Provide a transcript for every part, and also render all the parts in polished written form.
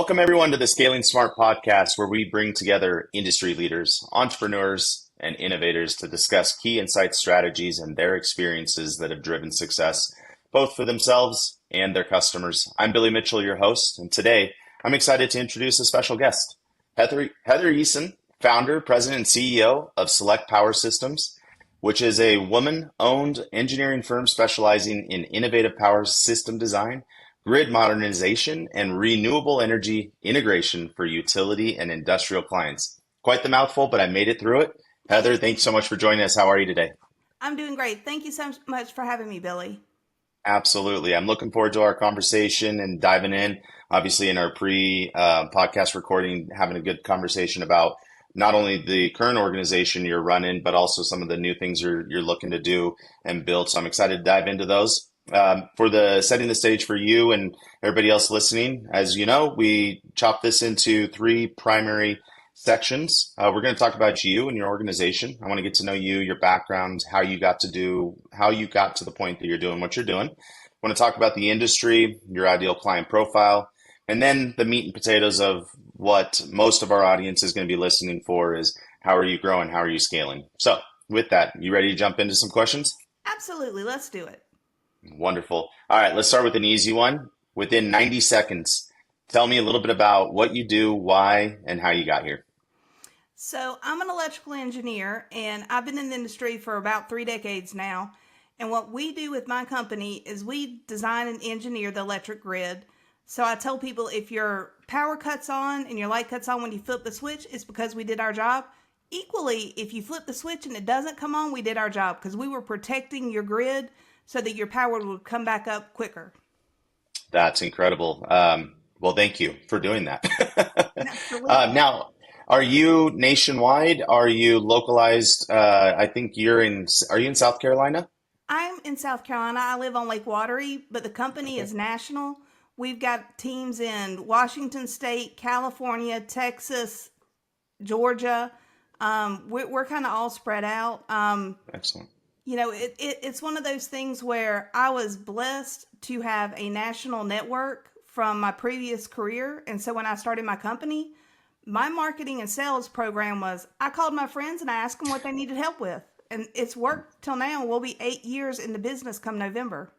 Welcome, everyone, to the Scaling Smart podcast, where we bring together industry leaders, entrepreneurs, and innovators to discuss key insight strategies and their experiences that have driven success, both for themselves and their customers. I'm Billy Mitchell, your host, and today I'm excited to introduce a special guest, Heather Eason, founder, president, and CEO of Select Power Systems, which is a woman-owned engineering firm specializing in innovative power system design, grid modernization, and renewable energy integration for utility and industrial clients. Quite the mouthful, but I made it through it. Heather, thanks so much for joining us. How are you today? I'm doing great. Thank you so much for having me, Billy. Absolutely. I'm looking forward to our conversation and diving in. Obviously, in our pre-podcast recording, having a good conversation about not only the current organization you're running, but also some of the new things you're looking to do and build. So I'm excited to dive into those. For the setting the stage for you and everybody else listening, as you know, we chop this into three primary sections. We're going to talk about you and your organization. I want to get to know you, your background, how you got to the point that you're doing what you're doing. I want to talk about the industry, your ideal client profile, and then the meat and potatoes of what most of our audience is going to be listening for is how are you growing? How are you scaling? So with that, you ready to jump into some questions? Absolutely. Let's do it. Wonderful. All right, let's start with an easy one. Within 90 seconds, tell me a little bit about what you do, why, and how you got here. So I'm an electrical engineer, and I've been in the industry for about 3 decades now. And what we do with my company is we design and engineer the electric grid. So I tell people if your power cuts on and your light cuts on when you flip the switch, it's because we did our job. Equally, if you flip the switch and it doesn't come on, we did our job because we were protecting your grid so that your power would come back up quicker. That's incredible. Well, thank you for doing that. Absolutely. Now, are you nationwide? Are you localized? I think are you in South Carolina? I'm in South Carolina. I live on Lake Watery, but the company Okay. is national. We've got teams in Washington State, California, Texas, Georgia. We're kind of all spread out. Excellent. It's one of those things where I was blessed to have a national network from my previous career. And so when I started my company, my marketing and sales program was I called my friends and I asked them what they needed help with. And it's worked till now. We'll be 8 years in the business come November.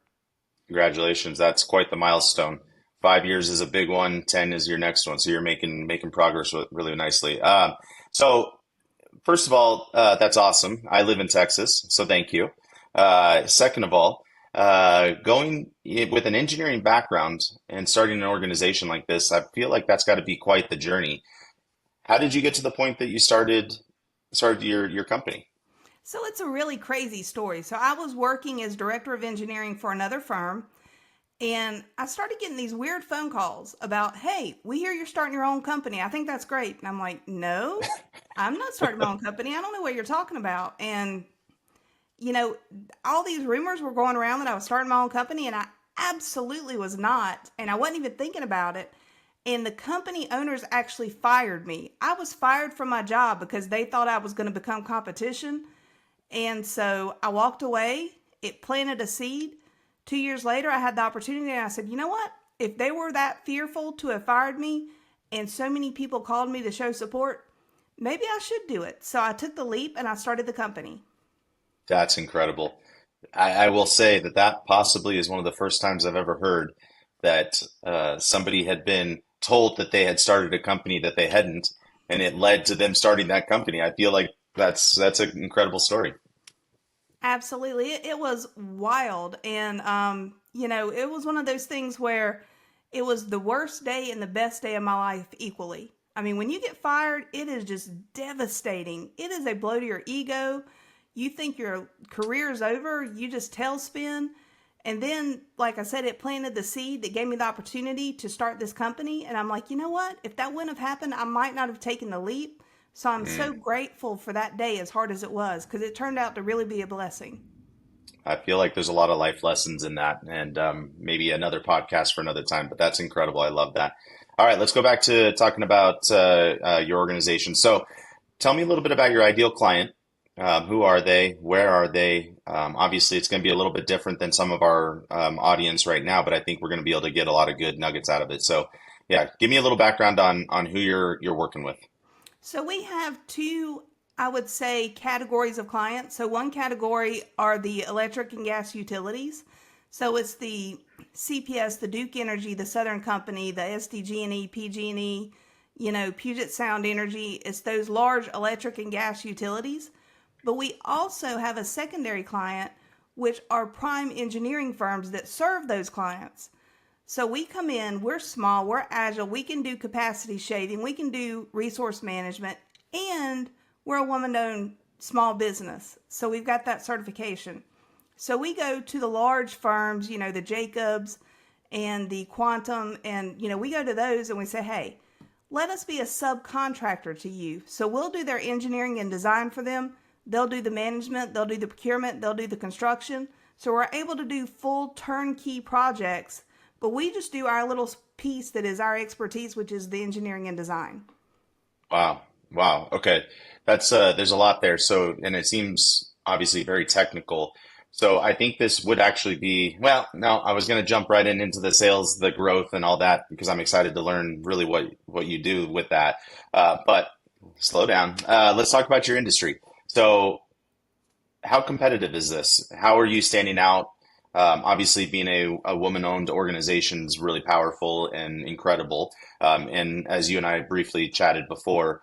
Congratulations. That's quite the milestone. 5 years is a big one. 10 is your next one. So you're making progress really nicely. So first of all, that's awesome. I live in Texas, so thank you. Second of all, with an engineering background and starting an organization like this, I feel like that's got to be quite the journey. How did you get to the point that you started your company? So it's a really crazy story. So I was working as director of engineering for another firm. And I started getting these weird phone calls about, hey, we hear you're starting your own company. I think that's great. And I'm like, no, I'm not starting my own company. I don't know what you're talking about. And, you know, all these rumors were going around that I was starting my own company, and I absolutely was not. And I wasn't even thinking about it. And the company owners actually fired me. I was fired from my job because they thought I was going to become competition. And so I walked away. It planted a seed. 2 years later, I had the opportunity and I said, you know what? If they were that fearful to have fired me and so many people called me to show support, maybe I should do it. So I took the leap and I started the company. That's incredible. I will say that possibly is one of the first times I've ever heard that somebody had been told that they had started a company that they hadn't, and it led to them starting that company. I feel like that's an incredible story. Absolutely. It was wild. And, it was one of those things where it was the worst day and the best day of my life equally. I mean, when you get fired, it is just devastating. It is a blow to your ego. You think your career is over. You just tailspin. And then, like I said, it planted the seed that gave me the opportunity to start this company. And I'm like, you know what? If that wouldn't have happened, I might not have taken the leap. So I'm so grateful for that day, as hard as it was, because it turned out to really be a blessing. I feel like there's a lot of life lessons in that, and maybe another podcast for another time, but that's incredible. I love that. All right, let's go back to talking about your organization. So tell me a little bit about your ideal client. Who are they? Where are they? Obviously, it's going to be a little bit different than some of our audience right now, but I think we're going to be able to get a lot of good nuggets out of it. So Yeah, give me a little background on who you're working with. So we have two, I would say, categories of clients. So one category are the electric and gas utilities. So it's the CPS, the Duke Energy, the Southern Company, the SDG&E, PG&E, Puget Sound Energy. It's those large electric and gas utilities. But we also have a secondary client, which are prime engineering firms that serve those clients. So we come in, we're small, we're agile, we can do capacity shaving, we can do resource management, and we're a woman owned small business. So we've got that certification. So we go to the large firms, the Jacobs and the Quantum, and, we go to those and we say, hey, let us be a subcontractor to you. So we'll do their engineering and design for them. They'll do the management, they'll do the procurement, they'll do the construction. So we're able to do full turnkey projects, but we just do our little piece that is our expertise, which is the engineering and design. Wow. Wow. Okay. That's there's a lot there. So, and it seems obviously very technical. So I think this would actually be, well, no, I was going to jump right into the sales, the growth and all that because I'm excited to learn really what you do with that. But slow down. Let's talk about your industry. So how competitive is this? How are you standing out? Obviously, being a woman-owned organization is really powerful and incredible. And as you and I briefly chatted before,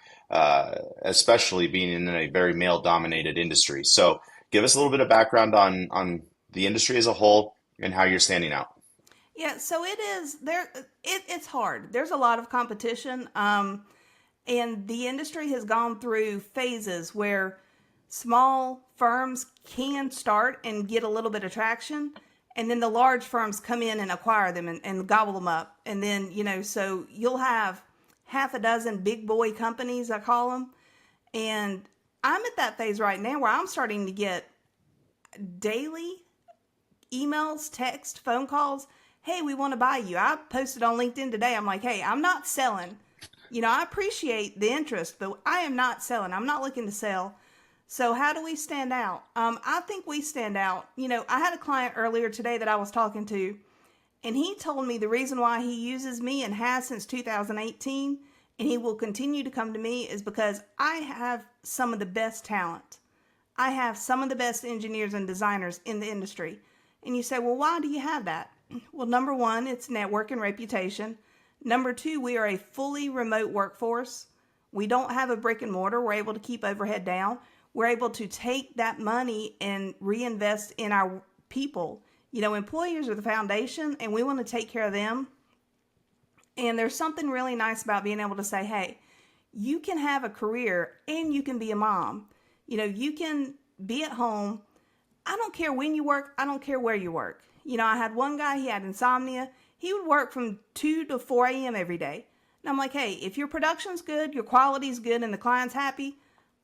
especially being in a very male-dominated industry. So, give us a little bit of background on the industry as a whole and how you're standing out. Yeah, so it is there. It's hard. There's a lot of competition, and the industry has gone through phases where small firms can start and get a little bit of traction, and then the large firms come in and acquire them and gobble them up, and then so you'll have half a dozen big boy companies, I call them, and I'm at that phase right now where I'm starting to get daily emails, text, phone calls. Hey, we want to buy you. I posted on LinkedIn today. I'm like, hey, I'm not selling. I appreciate the interest, but I am not selling. I'm not looking to sell. So how do we stand out? I think we stand out. I had a client earlier today that I was talking to, and he told me the reason why he uses me and has since 2018, and he will continue to come to me is because I have some of the best talent. I have some of the best engineers and designers in the industry. And you say, well, why do you have that? Well, number one, it's network and reputation. Number two, we are a fully remote workforce. We don't have a brick and mortar. We're able to keep overhead down. We're able to take that money and reinvest in our people. Employers are the foundation, and we want to take care of them. And there's something really nice about being able to say, hey, you can have a career and you can be a mom. You can be at home. I don't care when you work. I don't care where you work. I had one guy, he had insomnia. He would work from 2 to 4 a.m. every day. And I'm like, hey, if your production's good, your quality's good, and the client's happy,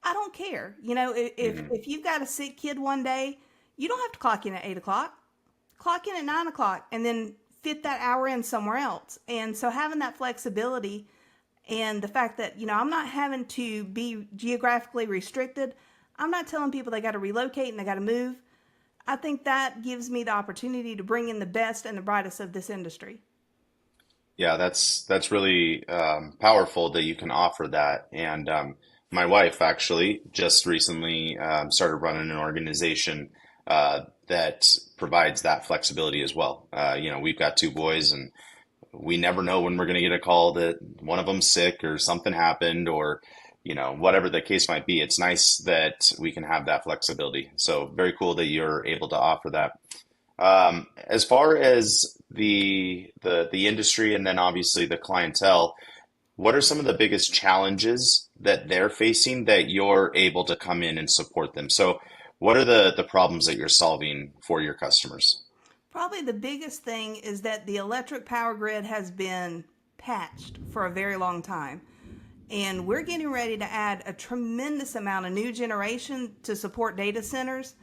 I don't care. If you've got a sick kid one day, you don't have to clock in at 8 o'clock. Clock in at 9 o'clock and then fit that hour in somewhere else. And so having that flexibility and the fact that, I'm not having to be geographically restricted. I'm not telling people they got to relocate and they got to move. I think that gives me the opportunity to bring in the best and the brightest of this industry. Yeah, that's really powerful that you can offer that. And my wife actually just recently started running an organization that provides that flexibility as well. We've got two boys, and we never know when we're going to get a call that one of them's sick or something happened or whatever the case might be. It's nice that we can have that flexibility. So very cool that you're able to offer that. As far as the industry and then obviously the clientele, what are some of the biggest challenges that they're facing that you're able to come in and support them? So what are the problems that you're solving for your customers? Probably the biggest thing is that the electric power grid has been patched for a very long time. And we're getting ready to add a tremendous amount of new generation to support data centers.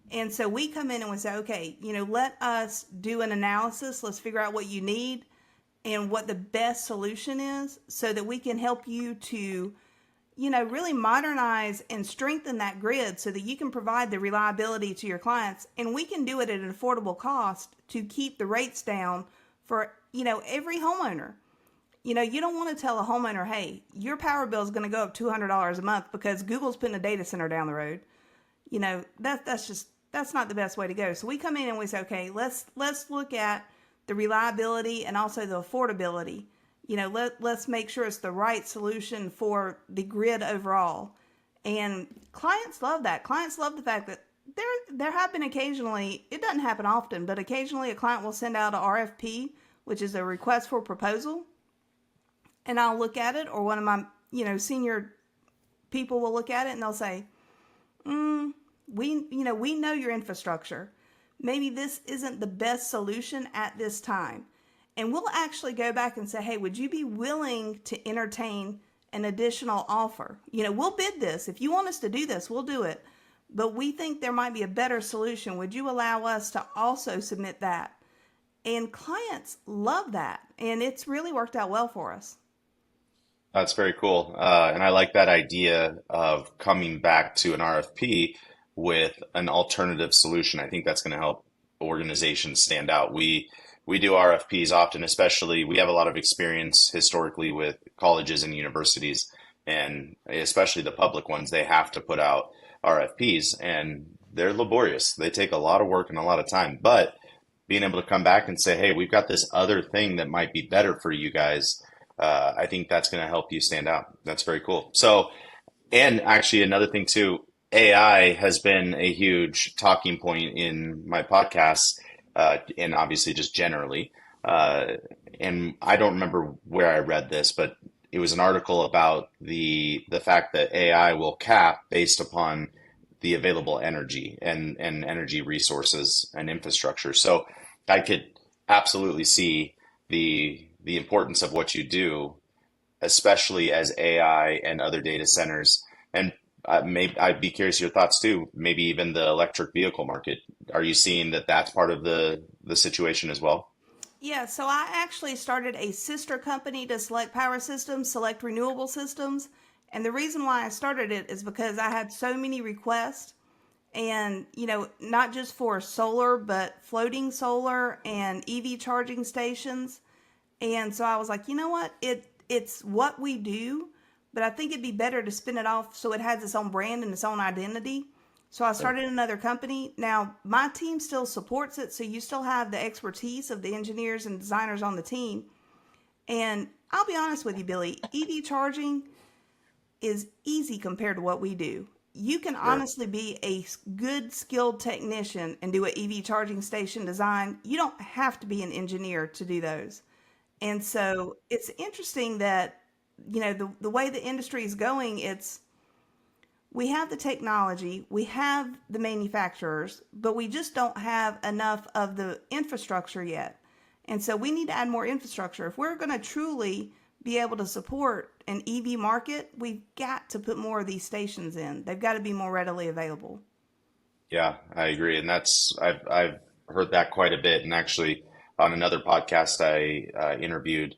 And so we come in and we say, okay, let us do an analysis. Let's figure out what you need and what the best solution is so that we can help you to, really modernize and strengthen that grid so that you can provide the reliability to your clients. And we can do it at an affordable cost to keep the rates down for, every homeowner. You don't want to tell a homeowner, hey, your power bill is going to go up $200 a month because Google's putting a data center down the road. That's not the best way to go. So we come in and we say, okay, let's look at the reliability and also the affordability. Let's make sure it's the right solution for the grid overall. And clients love that. Clients love the fact that there have been occasionally, it doesn't happen often, but occasionally a client will send out a RFP, which is a request for proposal, and I'll look at it, or one of my senior people will look at it and they'll say, we know your infrastructure. Maybe this isn't the best solution at this time. And we'll actually go back and say, hey, would you be willing to entertain an additional offer? We'll bid this. If you want us to do this, we'll do it. But we think there might be a better solution. Would you allow us to also submit that? And clients love that. And it's really worked out well for us. That's very cool. And I like that idea of coming back to an RFP with an alternative solution. I think that's going to help organizations stand out. We do RFPs often, especially we have a lot of experience historically with colleges and universities, and especially the public ones, they have to put out RFPs and they're laborious. They take a lot of work and a lot of time, but being able to come back and say, hey, we've got this other thing that might be better for you guys. I think that's going to help you stand out. That's very cool. So, and actually another thing too, AI has been a huge talking point in my podcasts, and obviously just generally. And I don't remember where I read this, but it was an article about the fact that AI will cap based upon the available energy and energy resources and infrastructure. So I could absolutely see the importance of what you do, especially as AI and other data centers. And maybe I'd be curious your thoughts too. Maybe even the electric vehicle market. Are you seeing that that's part of the situation as well? Yeah, so I actually started a sister company to Select Power Systems, Select Renewable Systems. And the reason why I started it is because I had so many requests, and not just for solar but floating solar and EV charging stations. And so I was like, you know what, it's what we do, but I think it'd be better to spin it off so it has its own brand and its own identity. So I started another company. Now my team still supports it, so you still have the expertise of the engineers and designers on the team. And I'll be honest with you, Billy, EV charging is easy compared to what we do. You can Sure. honestly be a good skilled technician and do an EV charging station design. You don't have to be an engineer to do those. And so it's interesting that, the way the industry is going, we have the technology, we have the manufacturers, but we just don't have enough of the infrastructure yet. And so we need to add more infrastructure. If we're going to truly be able to support an EV market, we've got to put more of these stations in. They've got to be more readily available. Yeah, I agree. And I've heard that quite a bit. And actually on another podcast, I interviewed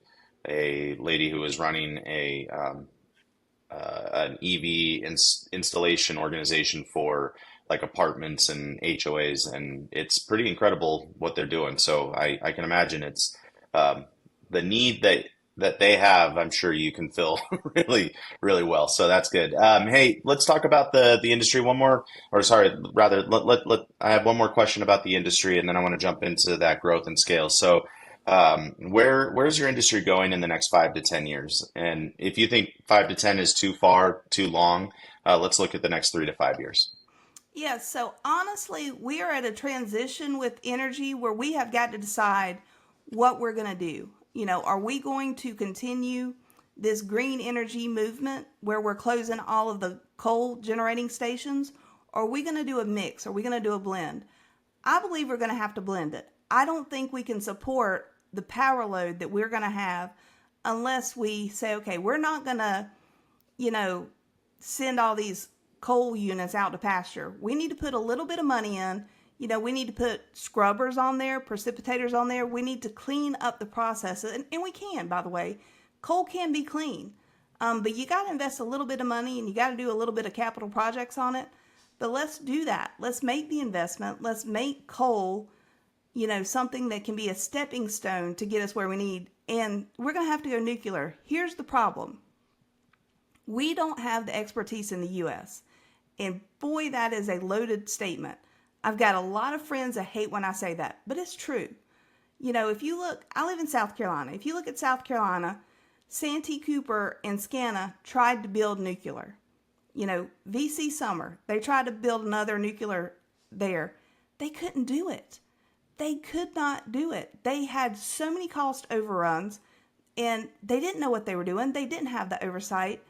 a lady who was running an EV installation organization for like apartments and HOAs, and it's pretty incredible what they're doing. So I can imagine it's um, the need that they have. I'm sure you can fill really really well. So that's good. Hey, let's talk about the industry one more, or sorry, rather I have one more question about the industry, and then I want to jump into that growth and scale. So where's your industry going in the next 5 to 10 years? And if you think 5 to 10 is too far, too long, let's look at the next 3 to 5 years. Yeah, so honestly, we are at a transition with energy where we have got to decide what we're going to do. Are we going to continue this green energy movement where we're closing all of the coal generating stations? Or are we going to do a mix? Are we going to do a blend? I believe we're going to have to blend it. I don't think we can support the power load that we're going to have unless we say, okay, we're not going to, you know, send all these coal units out to pasture. We need to put a little bit of money in. We need to put scrubbers on there, precipitators on there. We need to clean up the process. And we can, by the way. Coal can be clean. But you got to invest a little bit of money and you got to do a little bit of capital projects on it. But let's do that. Let's make the investment. Let's make coal, something that can be a stepping stone to get us where we need and we're going to have to go nuclear. Here's the problem. We don't have the expertise in the U.S. And boy, that is a loaded statement. I've got a lot of friends that hate when I say that, but it's true. If you look, I live in South Carolina. If you look at South Carolina, Santee Cooper and SCANA tried to build nuclear. VC Summer, they tried to build another nuclear there. They couldn't do it. They could not do it. They had so many cost overruns, and they didn't know what they were doing. They didn't have the oversight.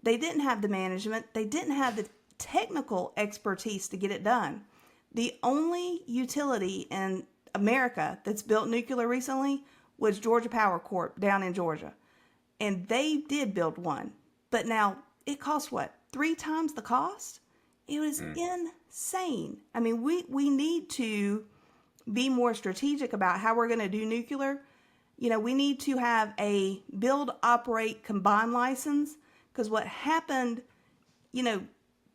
They didn't have the management. They didn't have the technical expertise to get it done. The only utility in America that's built nuclear recently was Georgia Power Corp down in Georgia. And they did build one. But now it costs what? 3 times the cost? It was insane. I mean, we need to be more strategic about how we're going to do nuclear. We need to have a build, operate, combine license, because what happened,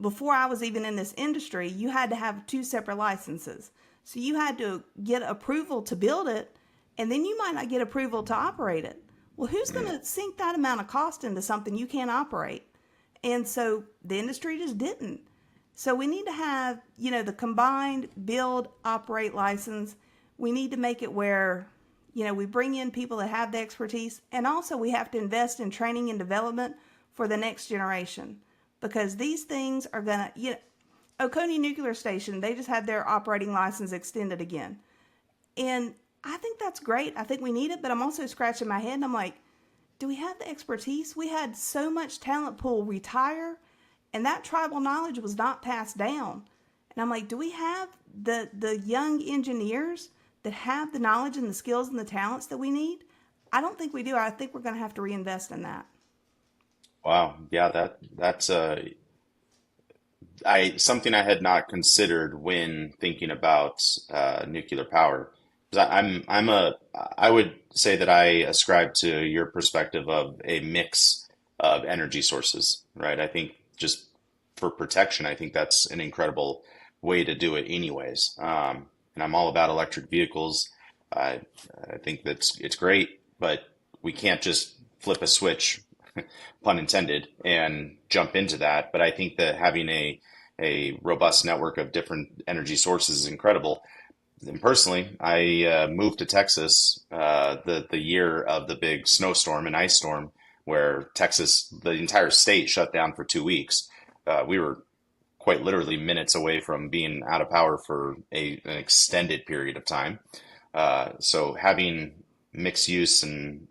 before I was even in this industry, you had to have 2 separate licenses. So you had to get approval to build it, and then you might not get approval to operate it. Well, who's going to sink that amount of cost into something you can't operate? And so the industry just didn't. So we need to have, the combined build, operate license. We need to make it where, we bring in people that have the expertise. And also we have to invest in training and development for the next generation. Because these things are going to, Oconee Nuclear Station, they just had their operating license extended again. And I think that's great. I think we need it. But I'm also scratching my head and I'm like, do we have the expertise? We had so much talent pool retire, and that tribal knowledge was not passed down. And I'm like, do we have the young engineers that have the knowledge and the skills and the talents that we need? I don't think we do. I think we're going to have to reinvest in that. Wow. Yeah, that's I something I had not considered when thinking about nuclear power. 'Cause I would say that I ascribe to your perspective of a mix of energy sources, right? I think just for protection, I think that's an incredible way to do it anyways. And I'm all about electric vehicles. I, I think it's great, but we can't just flip a switch, pun intended, and jump into that. But I think that having a robust network of different energy sources is incredible. And personally, I moved to Texas the year of the big snowstorm and ice storm, where Texas, the entire state, shut down for 2 weeks. We were quite literally minutes away from being out of power for an extended period of time. So having mixed use and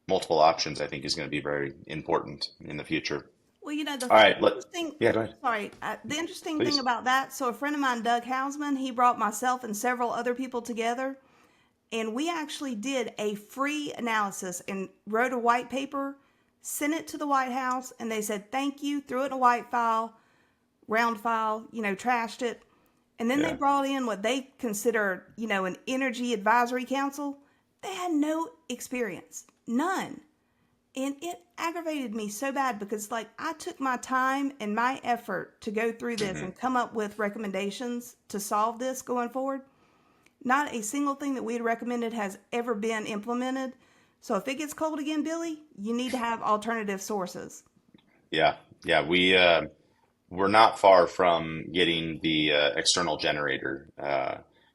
multiple options, I think, is going to be very important in the future. Well, All right, interesting, yeah, go ahead, sorry, the interesting thing please. about that, so a friend of mine, Doug Hausman, he brought myself and several other people together, and we actually did a free analysis and wrote a white paper, sent it to the White House, and they said, thank you, threw it in a white file, round file, trashed it. And then they Yeah. brought in what they consider, an energy advisory council. They had no experience, none. And it aggravated me so bad because, I took my time and my effort to go through this hmm and come up with recommendations to solve this going forward. Not a single thing that we had recommended has ever been implemented. So if it gets cold again, Billy, you need to have alternative sources. Yeah, yeah, we're not far from getting the external generator.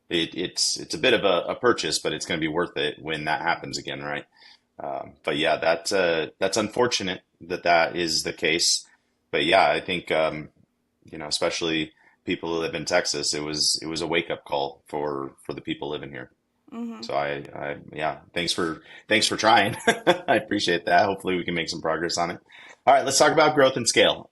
It's a bit of a purchase, but it's going to be worth it when that happens again, right? But yeah, that's unfortunate that that is the case. But yeah, I think especially people who live in Texas, it was a wake up call for the people living here. Hmm. So I yeah, thanks for trying. I appreciate that. Hopefully we can make some progress on it. All right, let's talk about growth and scale.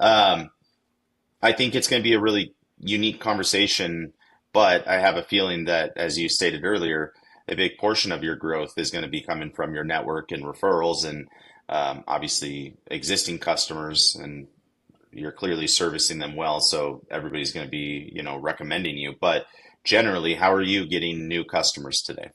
I think it's going to be a really unique conversation, but I have a feeling that, as you stated earlier, a big portion of your growth is going to be coming from your network and referrals and obviously existing customers, and you're clearly servicing them well. So everybody's going to be, recommending you. But generally, how are you getting new customers today?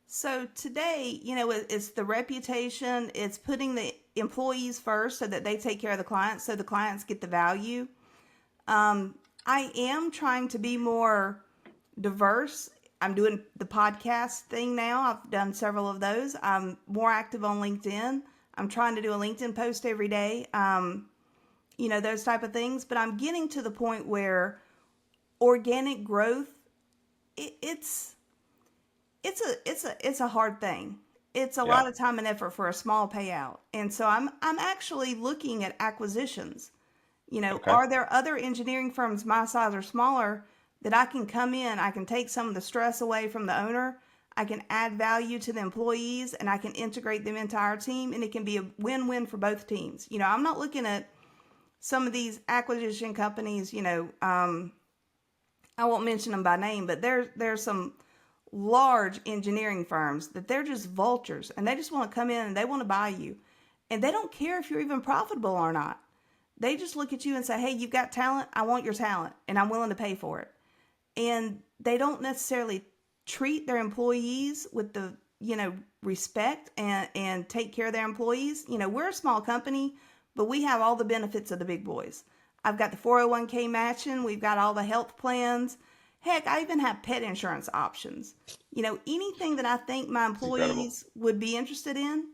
So today, it's the reputation, it's putting the employees first so that they take care of the clients so the clients get the value. I am trying to be more diverse I'm doing the podcast thing now. I've done several of those. I'm more active on LinkedIn. I'm trying to do a LinkedIn post every day. Those type of things. But I'm getting to the point where organic growth, it's it's a hard thing. It's a Yeah. lot of time and effort for a small payout. And so I'm actually looking at acquisitions. Okay. Are there other engineering firms my size or smaller that I can come in, I can take some of the stress away from the owner, I can add value to the employees, and I can integrate them into our team, and it can be a win-win for both teams. I'm not looking at some of these acquisition companies, I won't mention them by name, but there's some large engineering firms that they're just vultures and they just want to come in and they want to buy you. And they don't care if you're even profitable or not. They just look at you and say, "Hey, you've got talent. I want your talent and I'm willing to pay for it." And they don't necessarily treat their employees with the, respect and take care of their employees. We're a small company, but we have all the benefits of the big boys. I've got the 401k matching, we've got all the health plans. Heck, I even have pet insurance options. Anything that I think my It's incredible. employees would be interested in,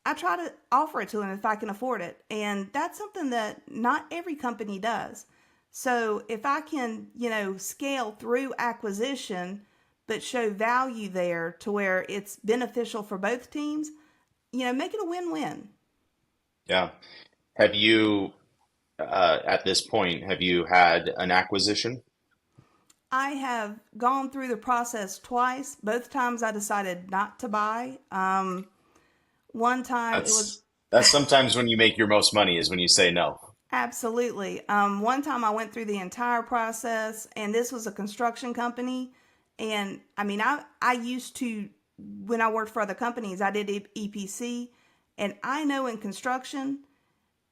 I try to offer it to them if I can afford it. And that's something that not every company does. So if I can, scale through acquisition, but show value there to where it's beneficial for both teams, make it a win-win. Yeah. Have you, at this point, have you had an acquisition? I have gone through the process twice. Both times I decided not to buy. One time it was That's sometimes when you make your most money is when you say no. absolutely. One time I went through the entire process, and this was a construction company. And I mean, I used to, when I worked for other companies, I did EPC. And I know in construction,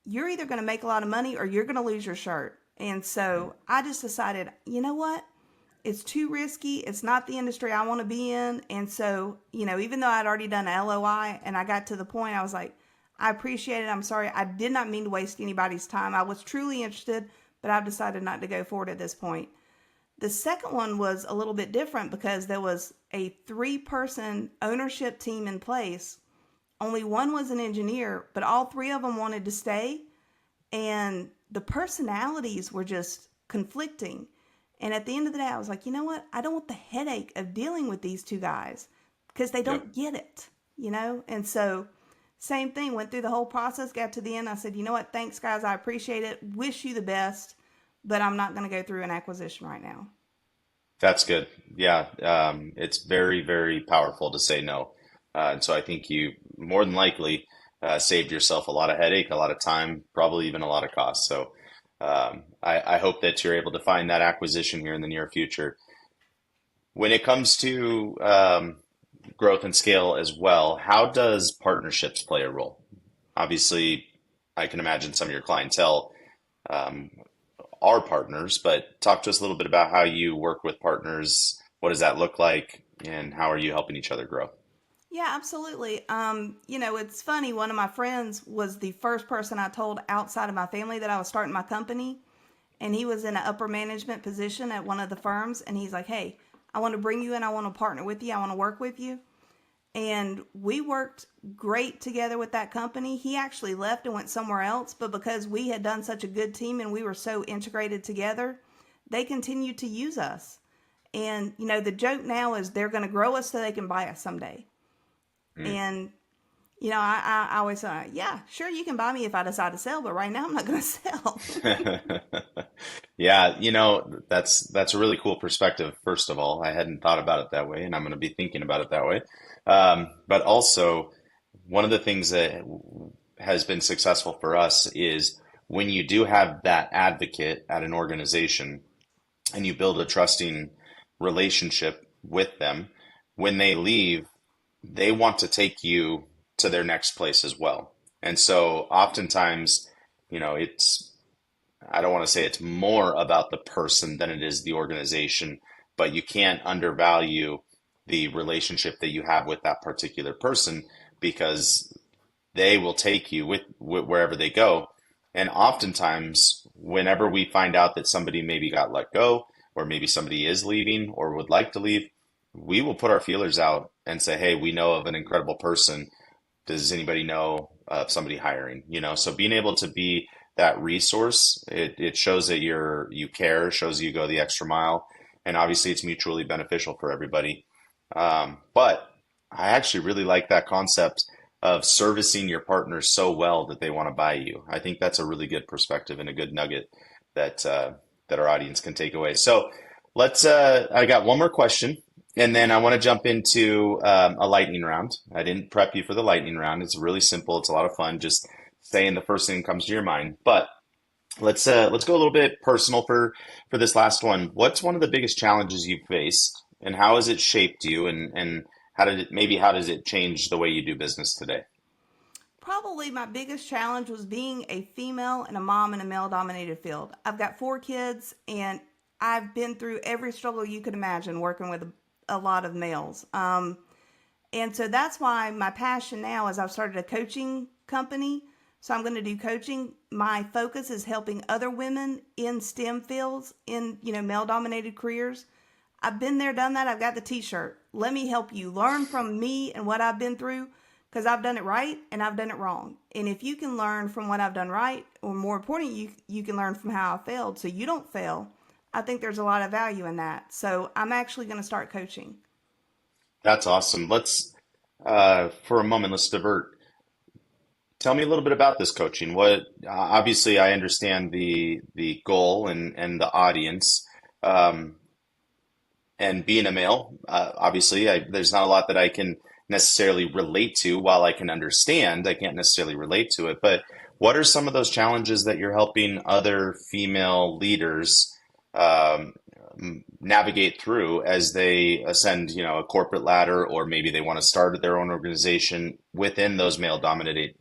you're either going to make a lot of money or you're going to lose your shirt. And so I just decided, you know what? It's too risky. It's not the industry I want to be in. And so, even though I'd already done an LOI and I got to the point, I was like, I appreciate it. I'm sorry. I did not mean to waste anybody's time. I was truly interested, but I've decided not to go forward at this point. The second one was a little bit different because there was a 3-person ownership team in place. Only one was an engineer, but all 3 of them wanted to stay. And the personalities were just conflicting. And at the end of the day, I was like, you know what? I don't want the headache of dealing with these 2 guys because they Yep. don't get it. And so, same thing, went through the whole process, got to the end. I said, you know what? Thanks, guys. I appreciate it. Wish you the best, but I'm not going to go through an acquisition right now. That's good. Yeah. It's very, very powerful to say no. And so I think you more than likely saved yourself a lot of headache, a lot of time, probably even a lot of cost. So I hope that you're able to find that acquisition here in the near future. When it comes to growth and scale as well, how does partnerships play a role? Obviously, I can imagine some of your clientele um, are partners, but talk to us a little bit about how you work with partners. What does that look like, and how are you helping each other grow? Yeah, absolutely. It's funny. One of my friends was the first person I told outside of my family that I was starting my company. And he was in an upper management position at one of the firms. And he's like, "Hey, I want to bring you in. I want to partner with you. I want to work with you." And we worked great together with that company. He actually left and went somewhere else. But because we had done such a good team and we were so integrated together, they continued to use us. And, the joke now is they're going to grow us so they can buy us someday. Mm. And I always say, yeah, sure, you can buy me if I decide to sell, but right now I'm not going to sell. Yeah, that's a really cool perspective, first of all. I hadn't thought about it that way, and I'm going to be thinking about it that way. But also, one of the things that has been successful for us is when you do have that advocate at an organization and you build a trusting relationship with them, when they leave, they want to take you to their next place as well. And so oftentimes, it's I don't want to say it's more about the person than it is the organization, but you can't undervalue the relationship that you have with that particular person because they will take you with wherever they go. And oftentimes, whenever we find out that somebody maybe got let go, or maybe somebody is leaving or would like to leave, we will put our feelers out and say, hey, we know of an incredible person. Does anybody know of somebody hiring? So being able to be that resource, it shows that you care, shows you go the extra mile, and obviously it's mutually beneficial for everybody. But I actually really like that concept of servicing your partner so well that they want to buy you. I think that's a really good perspective and a good nugget that that our audience can take away. So let's. I got one more question, and then I want to jump into a lightning round. I didn't prep you for the lightning round. It's really simple. It's a lot of fun. Just saying the first thing that comes to your mind. But let's go a little bit personal for this last one. What's one of the biggest challenges you've faced, and how has it shaped you, and how does it change the way you do business today? Probably my biggest challenge was being a female and a mom in a male dominated field. I've got 4 kids, and I've been through every struggle you could imagine working with a lot of males. And so that's why my passion now is I've started a coaching company. So I'm going to do coaching. My focus is helping other women in STEM fields, in male dominated careers. I've been there, done that. I've got the t-shirt. Let me help you learn from me and what I've been through, because I've done it right and I've done it wrong. And if you can learn from what I've done right, or more important, you can learn from how I failed so you don't fail. I think there's a lot of value in that. So I'm actually going to start coaching. That's awesome. Let's for a moment, let's divert. Tell me a little bit about this coaching. What obviously I understand the goal and the audience. Um, and being a male, obviously, there's not a lot that I can necessarily relate to. While I can understand, I can't necessarily relate to it. But what are some of those challenges that you're helping other female leaders um, navigate through as they ascend, a corporate ladder, or maybe they want to start their own organization within those male dominated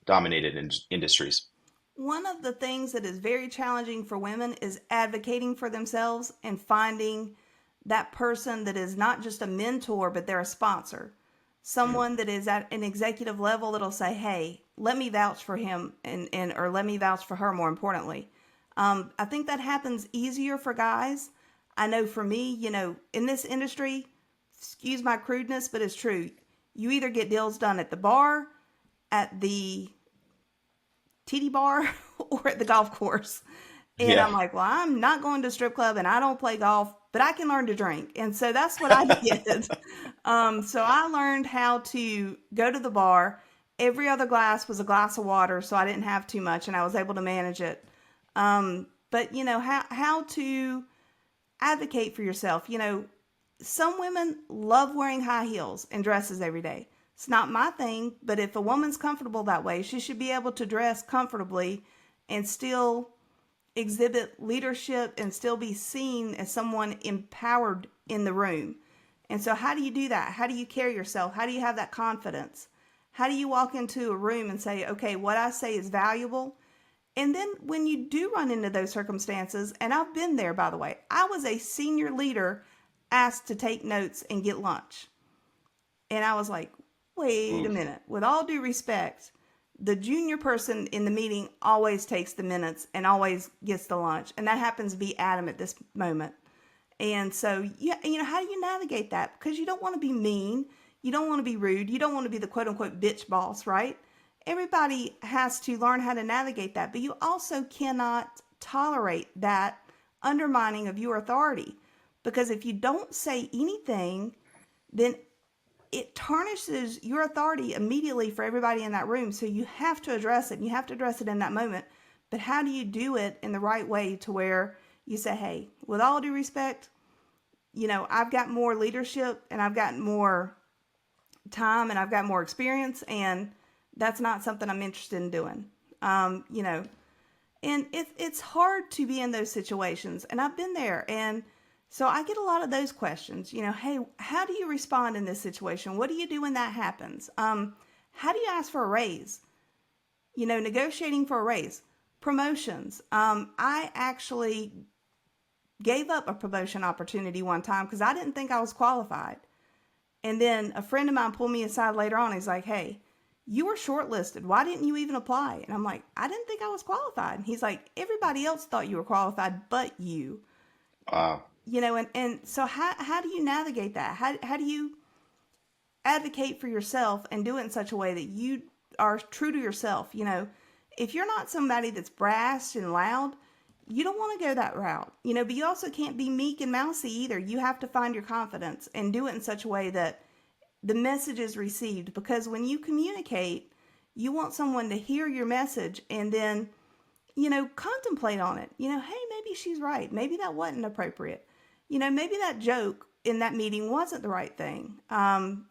industries? One of the things that is very challenging for women is advocating for themselves and finding that person that is not just a mentor, but they're a sponsor. Mm. Someone that is at an executive level that'll say, hey, let me vouch for him and or let me vouch for her, more importantly. I think that happens easier for guys. I know for me, in this industry, excuse my crudeness, but it's true. You either get deals done at the bar, at the TD bar, or at the golf course. And Yeah, I'm like, well, I'm not going to a strip club and I don't play golf, but I can learn to drink. And so that's what I did. So I learned how to go to the bar. Every other glass was a glass of water, so I didn't have too much and I was able to manage it. But how to advocate for yourself. Some women love wearing high heels and dresses every day. It's not my thing, but if a woman's comfortable that way, she should be able to dress comfortably and still exhibit leadership and still be seen as someone empowered in the room. And so, how do you do that? How do you carry yourself? How do you have that confidence? How do you walk into a room and say, okay, what I say is valuable? And then, when you do run into those circumstances, and I've been there, by the way, I was a senior leader asked to take notes and get lunch. And I was like, wait a oof, minute. With all due respect, the junior person in the meeting always takes the minutes and always gets the lunch. And that happens to be Adam at this moment. And so, yeah, how do you navigate that? Because you don't want to be mean. You don't want to be rude. You don't want to be the quote unquote bitch boss, right? Everybody has to learn how to navigate that. But you also cannot tolerate that undermining of your authority. Because if you don't say anything, then it tarnishes your authority immediately for everybody in that room. So you have to address it, and you have to address it in that moment. But how do you do it in the right way to where you say, hey, with all due respect, I've got more leadership and I've got more time and I've got more experience, and that's not something I'm interested in doing. Um, you know, and it's hard to be in those situations, and I've been there. And so I get a lot of those questions, hey, how do you respond in this situation? What do you do when that happens? How do you ask for a raise? Negotiating for a raise. Promotions. I actually gave up a promotion opportunity one time because I didn't think I was qualified. And then a friend of mine pulled me aside later on. He's like, hey, you were shortlisted. Why didn't you even apply? And I'm like, I didn't think I was qualified. And he's like, everybody else thought you were qualified but you. wow, And so how do you navigate that? How do you advocate for yourself and do it in such a way that you are true to yourself? If you're not somebody that's brash and loud, you don't want to go that route, but you also can't be meek and mousy either. You have to find your confidence and do it in such a way that the message is received, because when you communicate, you want someone to hear your message and then, contemplate on it. Hey, maybe she's right. Maybe that wasn't appropriate. Maybe that joke in that meeting wasn't the right thing. And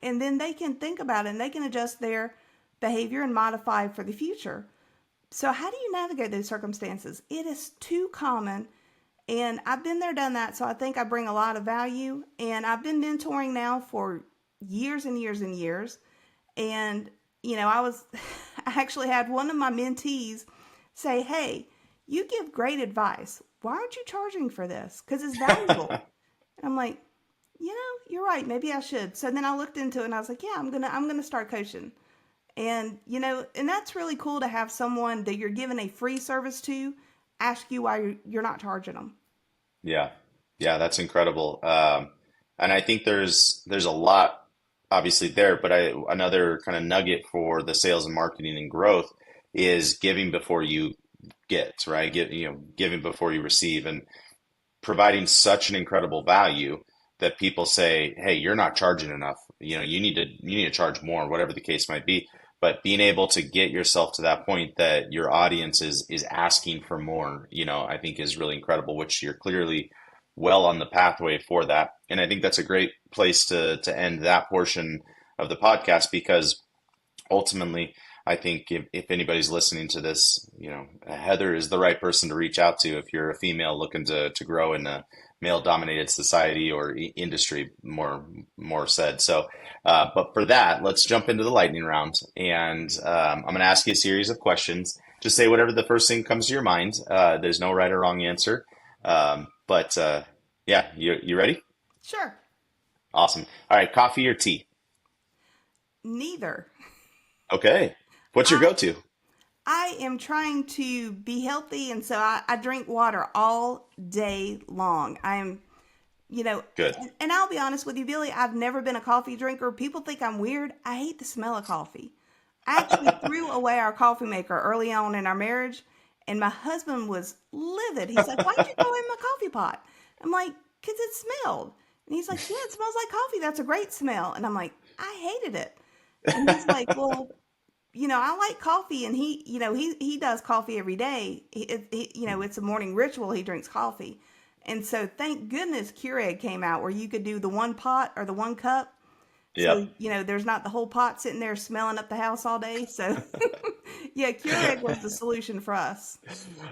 then they can think about it and they can adjust their behavior and modify for the future. So, how do you navigate those circumstances? It is too common. And I've been there, done that. So, I think I bring a lot of value. And I've been mentoring now for years and years and years. And, I actually had one of my mentees say, "Hey, you give great advice. Why aren't you charging for this? Because it's valuable." And I'm like, you're right. Maybe I should. So then I looked into it and I was like, yeah, I'm gonna start coaching. And and that's really cool to have someone that you're giving a free service to ask you why you're not charging them. Yeah. Yeah, that's incredible. And I think there's a lot obviously there, but another kind of nugget for the sales and marketing and growth is giving before you get, right? Giving before you receive, and providing such an incredible value that people say, "Hey, you're not charging enough. You need to charge more," whatever the case might be. But being able to get yourself to that point that your audience is asking for more, I think is really incredible, which you're clearly well on the pathway for that. And I think that's a great place to end that portion of the podcast, because ultimately, I think if anybody's listening to this, Heather is the right person to reach out to if you're a female looking to grow in a male-dominated society or industry, more said. So, but for that, let's jump into the lightning round, and I'm going to ask you a series of questions. Just say whatever the first thing comes to your mind. There's no right or wrong answer. But yeah, you ready? Sure. Awesome. All right, coffee or tea? Neither. Okay. What's your I go-to? I am trying to be healthy, and so I drink water all day long. I'm, you know, Good. and I'll be honest with you, Billy, I've never been a coffee drinker. People think I'm weird. I hate the smell of coffee. I actually threw away our coffee maker early on in our marriage, and my husband was livid. He's like, "Why'd you throw in my coffee pot?" I'm like, "'Cause it smelled." And he's like, "Yeah, it smells like coffee. That's a great smell." And I'm like, "I hated it." And he's like, "Well, I like coffee," and he does coffee every day. It's a morning ritual. He drinks coffee, and so thank goodness Keurig came out where you could do the one pot or the one cup. So Yep. there's not the whole pot sitting there smelling up the house all day. So yeah, Keurig was the solution for us.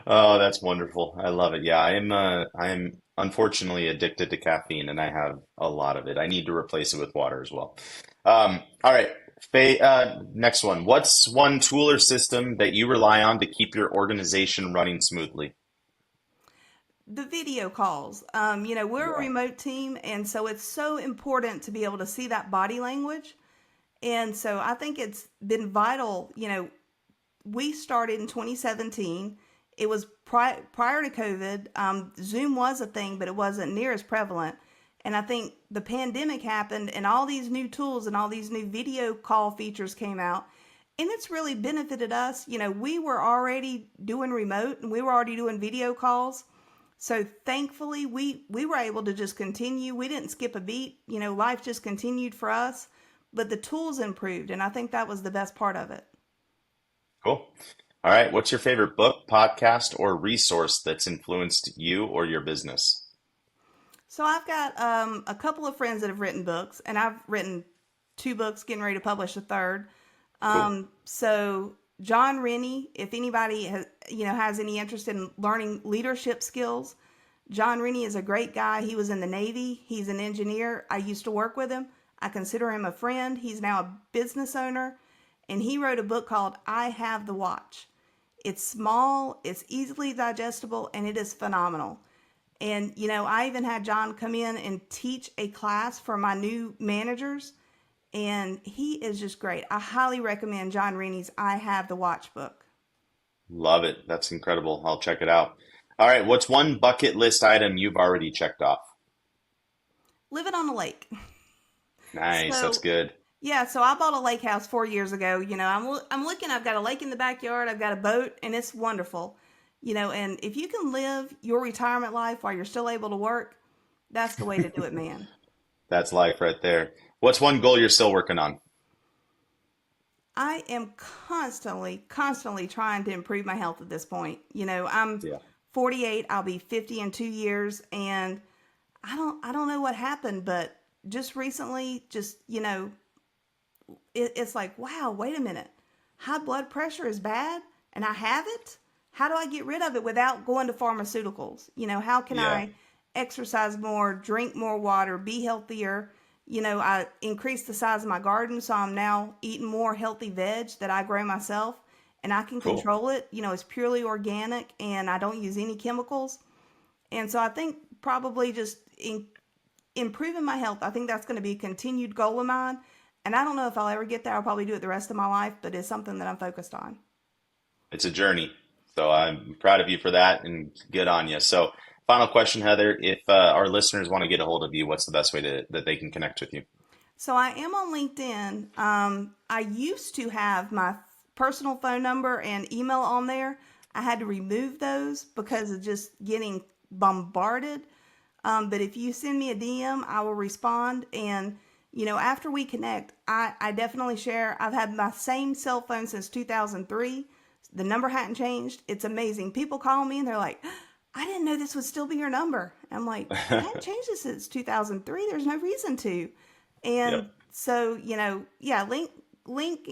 Oh, that's wonderful. I love it. Yeah, I am unfortunately addicted to caffeine, and I have a lot of it. I need to replace it with water as well. All right. Next one. What's one tool or system that you rely on to keep your organization running smoothly? The video calls. We're a Yeah. remote team, and so it's so important to be able to see that body language. And so I think it's been vital. We started in 2017. It was prior to COVID. Zoom was a thing, but it wasn't near as prevalent. And I think the pandemic happened, and all these new tools and all these new video call features came out. And it's really benefited us. We were already doing remote and we were already doing video calls. So thankfully, we were able to just continue. We didn't skip a beat. Life just continued for us, but the tools improved. And I think that was the best part of it. Cool. All right. What's your favorite book, podcast, or resource that's influenced you or your business? So I've got a couple of friends that have written books, and I've written two books, getting ready to publish a third. Cool. So John Rennie, if anybody has any interest in learning leadership skills, John Rennie is a great guy. He was in the Navy. He's an engineer. I used to work with him. I consider him a friend. He's now a business owner, and he wrote a book called I Have the Watch. It's small, it's easily digestible, and it is phenomenal. And, I even had John come in and teach a class for my new managers, and he is just great. I highly recommend John Rennie's I Have the Watch book. Love it. That's incredible. I'll check it out. All right, what's one bucket list item you've already checked off? Living on a lake. Nice, that's So, good. yeah, so I bought a lake house 4 years ago. I'm looking, I've got a lake in the backyard, I've got a boat, and it's wonderful. And if you can live your retirement life while you're still able to work, that's the way to do it, man. That's life right there. What's one goal you're still working on? I am constantly trying to improve my health at this point. I'm Yeah. 48, I'll be 50 in 2 years, and I don't know what happened, but just recently, it's like, wow, wait a minute. High blood pressure is bad and I have it? How do I get rid of it without going to pharmaceuticals? How can Yeah, I exercise more, drink more water, be healthier? I increased the size of my garden, so I'm now eating more healthy veg that I grow myself and I can cool. control it. It's purely organic and I don't use any chemicals. And so I think probably just improving my health, I think that's going to be a continued goal of mine. And I don't know if I'll ever get there. I'll probably do it the rest of my life, but it's something that I'm focused on. It's a journey. So I'm proud of you for that and good on you. So, final question, Heather. If our listeners want to get a hold of you, what's the best way that they can connect with you? So I am on LinkedIn. I used to have my personal phone number and email on there. I had to remove those because of just getting bombarded. But if you send me a DM, I will respond. And, after we connect, I definitely share. I've had my same cell phone since 2003. The number hadn't changed. It's amazing. People call me and they're like, I didn't know this would still be your number. I'm like, I haven't changed it since 2003. There's no reason to. And Yep. so, yeah,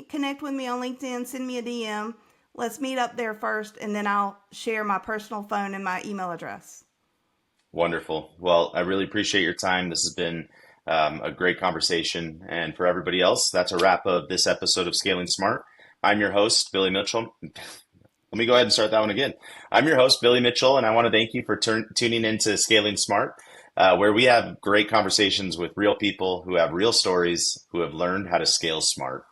connect with me on LinkedIn, send me a DM. Let's meet up there first, and then I'll share my personal phone and my email address. Wonderful. Well, I really appreciate your time. This has been a great conversation. And for everybody else, that's a wrap of this episode of Scaling Smart. I'm your host, Billy Mitchell. Let me go ahead and start that one again. I'm your host, Billy Mitchell, and I want to thank you for tuning into Scaling Smart, where we have great conversations with real people who have real stories who have learned how to scale smart.